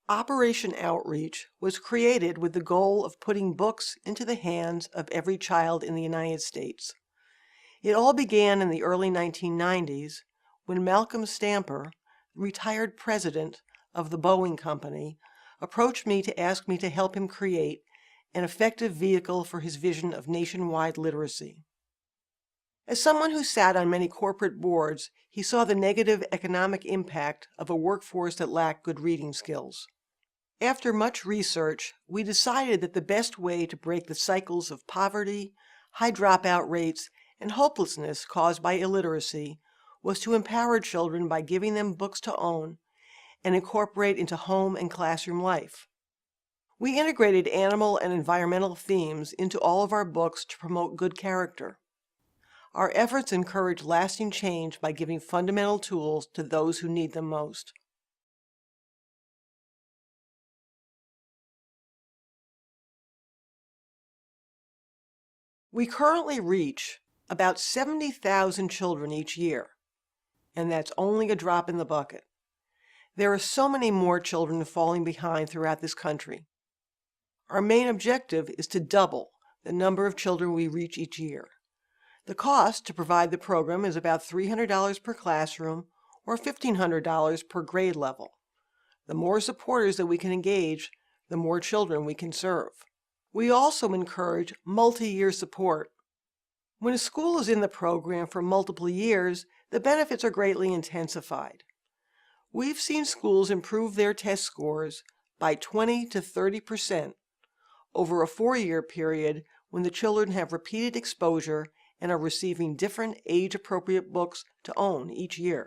Operation Outreach was created with the goal of putting books into the hands of every child in the United States. It all began in the early 1990s when Malcolm Stamper, retired president of the Boeing Company, approached me to ask me to help him create an effective vehicle for his vision of nationwide literacy. As someone who sat on many corporate boards, he saw the negative economic impact of a workforce that lacked good reading skills. After much research, we decided that the best way to break the cycles of poverty, high dropout rates, and hopelessness caused by illiteracy was to empower children by giving them books to own and incorporate into home and classroom life. We integrated animal and environmental themes into all of our books to promote good character. Our efforts encourage lasting change by giving fundamental tools to those who need them most. We currently reach about 70,000 children each year, and that's only a drop in the bucket. There are so many more children falling behind throughout this country. Our main objective is to double the number of children we reach each year. The cost to provide the program is about $300 per classroom or $1,500 per grade level. The more supporters that we can engage, the more children we can serve. We also encourage multi-year support. When a school is in the program for multiple years, the benefits are greatly intensified. We've seen schools improve their test scores by 20 to 30% over a 4-year period when the children have repeated exposure and are receiving different age-appropriate books to own each year.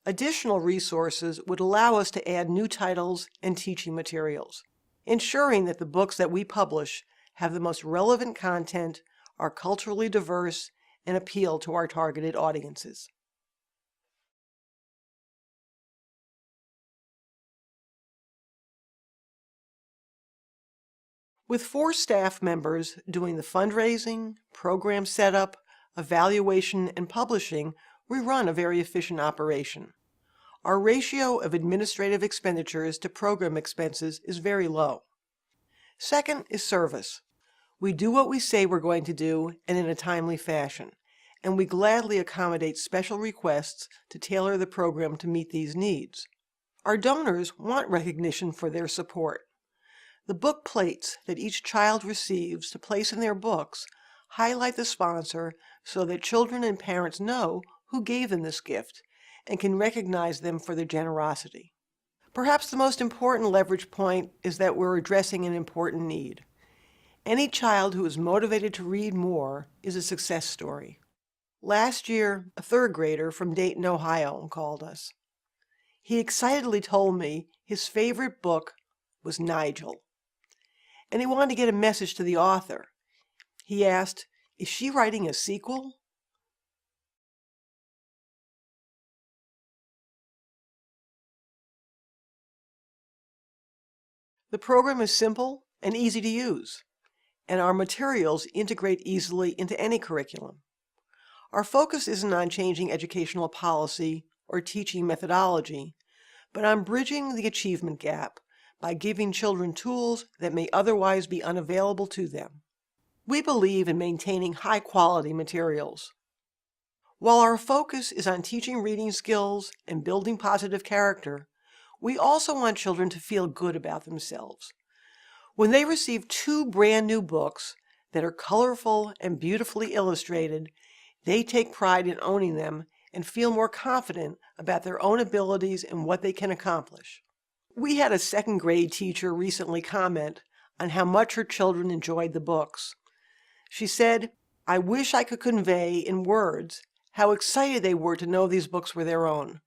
Additional resources would allow us to add new titles and teaching materials, ensuring that the books that we publish have the most relevant content, are culturally diverse, and appeal to our targeted audiences. With 4 staff members doing the fundraising, program setup, evaluation, and publishing, we run a very efficient operation. Our ratio of administrative expenditures to program expenses is very low. Second is service. We do what we say we're going to do and in a timely fashion, and we gladly accommodate special requests to tailor the program to meet these needs. Our donors want recognition for their support. The book plates that each child receives to place in their books highlight the sponsor so that children and parents know who gave them this gift and can recognize them for their generosity. Perhaps the most important leverage point is that we're addressing an important need. Any child who is motivated to read more is a success story. Last year, a 3rd grader from Dayton, Ohio, called us. He excitedly told me his favorite book was Nigel, and he wanted to get a message to the author. He asked, "Is she writing a sequel?" The program is simple and easy to use, and our materials integrate easily into any curriculum. Our focus isn't on changing educational policy or teaching methodology, but on bridging the achievement gap by giving children tools that may otherwise be unavailable to them. We believe in maintaining high-quality materials. While our focus is on teaching reading skills and building positive character, we also want children to feel good about themselves. When they receive 2 brand new books that are colorful and beautifully illustrated, they take pride in owning them and feel more confident about their own abilities and what they can accomplish. We had a 2nd grade teacher recently comment on how much her children enjoyed the books. She said, "I wish I could convey in words how excited they were to know these books were their own.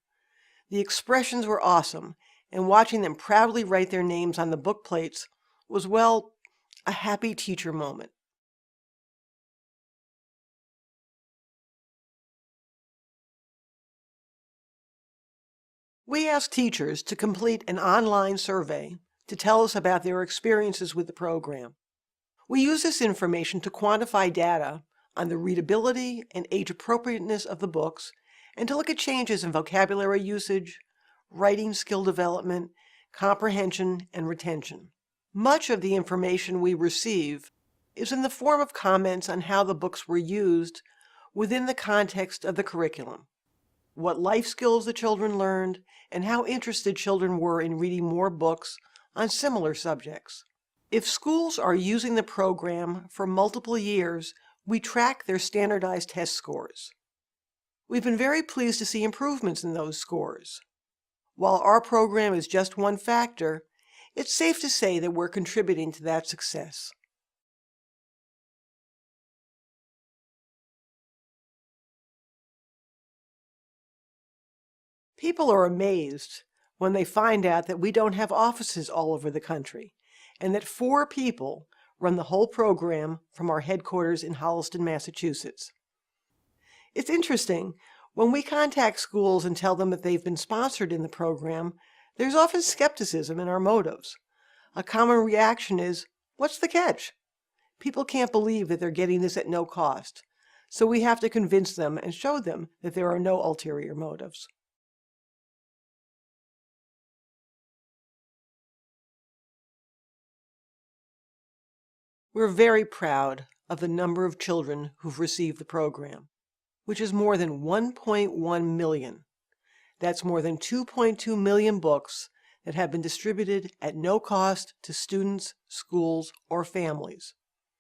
The expressions were awesome, and watching them proudly write their names on the book plates was, well, a happy teacher moment." We asked teachers to complete an online survey to tell us about their experiences with the program. We use this information to quantify data on the readability and age appropriateness of the books and to look at changes in vocabulary usage, writing skill development, comprehension, and retention. Much of the information we receive is in the form of comments on how the books were used within the context of the curriculum, what life skills the children learned, and how interested children were in reading more books on similar subjects. If schools are using the program for multiple years, we track their standardized test scores. We've been very pleased to see improvements in those scores. While our program is just one factor, it's safe to say that we're contributing to that success. People are amazed when they find out that we don't have offices all over the country, and that 4 people run the whole program from our headquarters in Holliston, Massachusetts. It's interesting, when we contact schools and tell them that they've been sponsored in the program, there's often skepticism in our motives. A common reaction is, "What's the catch?" People can't believe that they're getting this at no cost, so we have to convince them and show them that there are no ulterior motives. We're very proud of the number of children who've received the program, which is more than 1.1 million. That's more than 2.2 million books that have been distributed at no cost to students, schools, or families.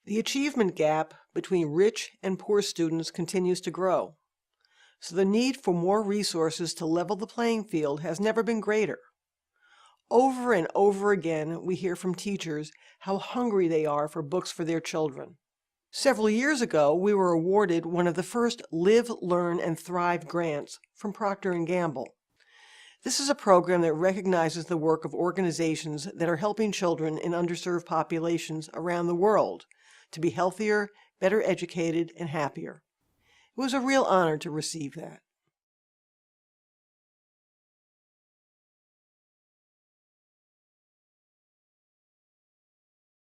The achievement gap between rich and poor students continues to grow, so the need for more resources to level the playing field has never been greater. Over and over again, we hear from teachers how hungry they are for books for their children. Several years ago, we were awarded one of the first Live, Learn, and Thrive grants from Procter & Gamble. This is a program that recognizes the work of organizations that are helping children in underserved populations around the world to be healthier, better educated, and happier. It was a real honor to receive that.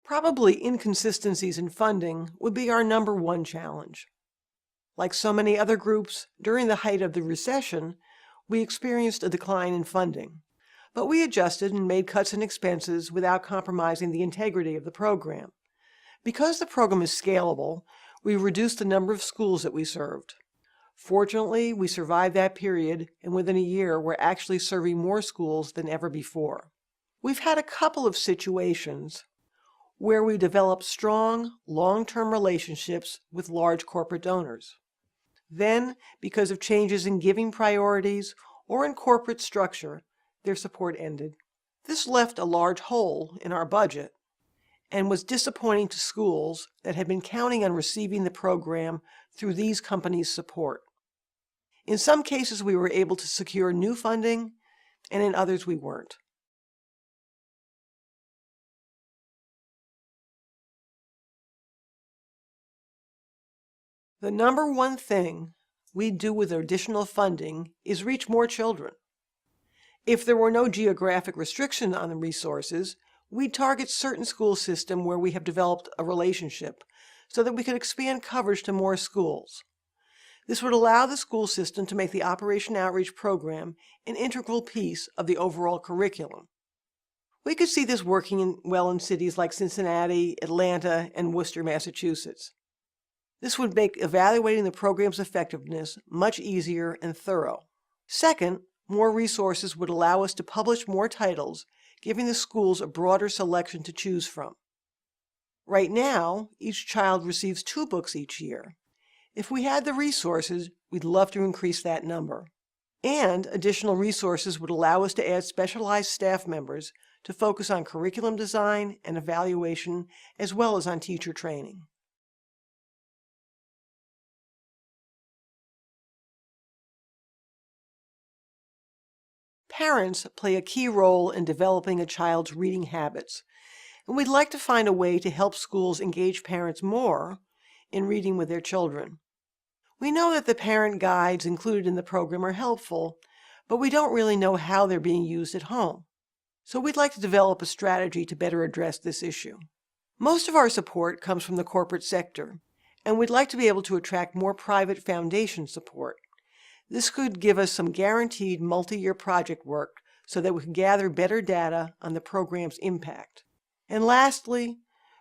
Probably inconsistencies in funding would be our number one challenge. Like so many other groups, during the height of the recession, we experienced a decline in funding, but we adjusted and made cuts in expenses without compromising the integrity of the program. Because the program is scalable, we reduced the number of schools that we served. Fortunately, we survived that period, and within a year, we're actually serving more schools than ever before. We've had a couple of situations where we developed strong, long-term relationships with large corporate donors. Then, because of changes in giving priorities or in corporate structure, their support ended. This left a large hole in our budget and was disappointing to schools that had been counting on receiving the program through these companies' support. In some cases, we were able to secure new funding, and in others, we weren't. The number one thing we do with additional funding is reach more children. If there were no geographic restriction on the resources, we'd target certain school systems where we have developed a relationship so that we could expand coverage to more schools. This would allow the school system to make the Operation Outreach program an integral piece of the overall curriculum. We could see this working well in cities like Cincinnati, Atlanta, and Worcester, Massachusetts. This would make evaluating the program's effectiveness much easier and thorough. Second, more resources would allow us to publish more titles, giving the schools a broader selection to choose from. Right now, each child receives 2 books each year. If we had the resources, we'd love to increase that number. And additional resources would allow us to add specialized staff members to focus on curriculum design and evaluation, as well as on teacher training. Parents play a key role in developing a child's reading habits, and we'd like to find a way to help schools engage parents more in reading with their children. We know that the parent guides included in the program are helpful, but we don't really know how they're being used at home. So we'd like to develop a strategy to better address this issue. Most of our support comes from the corporate sector, and we'd like to be able to attract more private foundation support. This could give us some guaranteed multi-year project work so that we can gather better data on the program's impact. And lastly,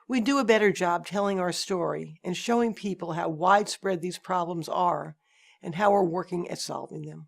we do a better job telling our story and showing people how widespread these problems are and how we're working at solving them.